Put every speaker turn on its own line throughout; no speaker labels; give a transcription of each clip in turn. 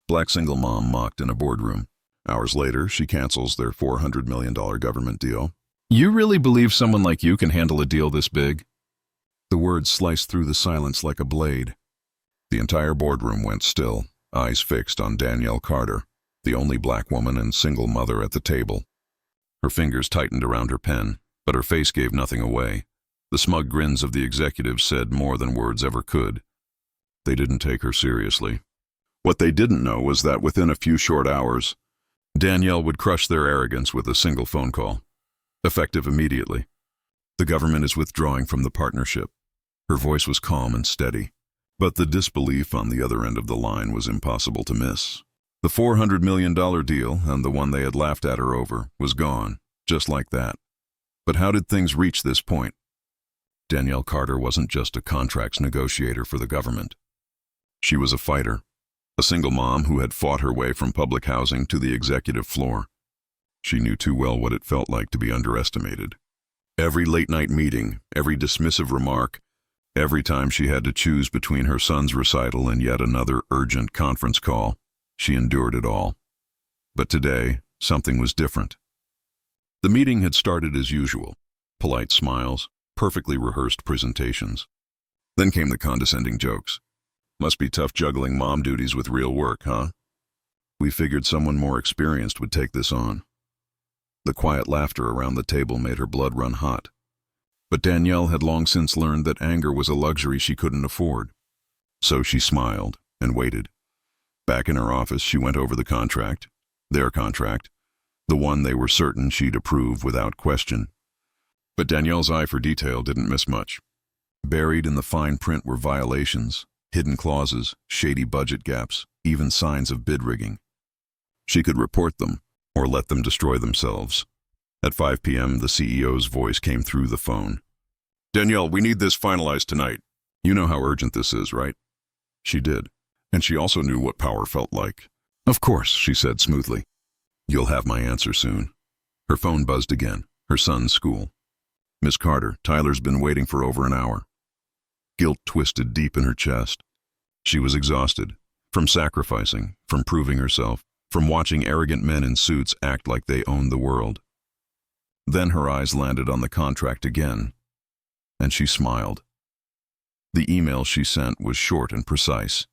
Black single mom mocked in a boardroom. Hours later, she cancels their $400 million government deal.
You really believe someone like you can handle a deal this big?
The words sliced through the silence like a blade. The entire boardroom went still, eyes fixed on Danielle Carter, the only black woman and single mother at the table. Her fingers tightened around her pen, but her face gave nothing away. The smug grins of the executives said more than words ever could. They didn't take her seriously. What they didn't know was that within a few short hours, Danielle would crush their arrogance with a single phone call, effective immediately. The government is withdrawing from the partnership. Her voice was calm and steady, but the disbelief on the other end of the line was impossible to miss. The $400 million deal, and the one they had laughed at her over, was gone, just like that. But how did things reach this point? Danielle Carter wasn't just a contracts negotiator for the government. She was a fighter, a single mom who had fought her way from public housing to the executive floor. She knew too well what it felt like to be underestimated. Every late-night meeting, every dismissive remark, every time she had to choose between her son's recital and yet another urgent conference call, she endured it all. But today, something was different. The meeting had started as usual, polite smiles, perfectly rehearsed presentations. Then came the condescending jokes. Must be tough juggling mom duties with real work, huh? We figured someone more experienced would take this on. The quiet laughter around the table made her blood run hot. But Danielle had long since learned that anger was a luxury she couldn't afford. So she smiled and waited. Back in her office, she went over the contract, their contract, the one they were certain she'd approve without question. But Danielle's eye for detail didn't miss much. Buried in the fine print were violations, hidden clauses, shady budget gaps, even signs of bid rigging. She could report them, or let them destroy themselves. At 5 p.m., the CEO's voice came through the phone. "Danielle, we need this finalized tonight. You know how urgent this is, right?" She did, and she also knew what power felt like. "Of course," she said smoothly. "You'll have my answer soon." Her phone buzzed again, her son's school. "Miss Carter, Tyler's been waiting for over an hour." Guilt twisted deep in her chest. She was exhausted, from sacrificing, from proving herself, from watching arrogant men in suits act like they owned the world. Then her eyes landed on the contract again, and she smiled. The email she sent was short and precise.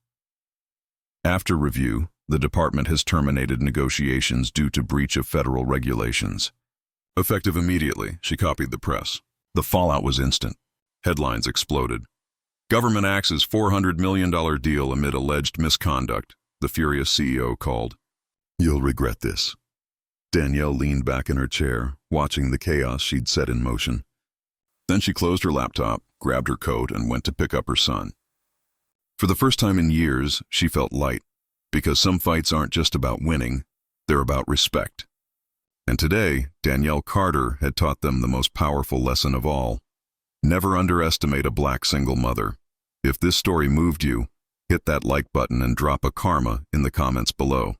After review, the department has terminated negotiations due to breach of federal regulations. Effective immediately, she copied the press. The fallout was instant. Headlines exploded. Government axes $400 million deal amid alleged misconduct, the furious CEO called. "You'll regret this." Danielle leaned back in her chair, watching the chaos she'd set in motion. Then she closed her laptop, grabbed her coat, and went to pick up her son. For the first time in years, she felt light, because some fights aren't just about winning, they're about respect. And today, Danielle Carter had taught them the most powerful lesson of all. Never underestimate a black single mother. If this story moved you, hit that like button and drop a karma in the comments below.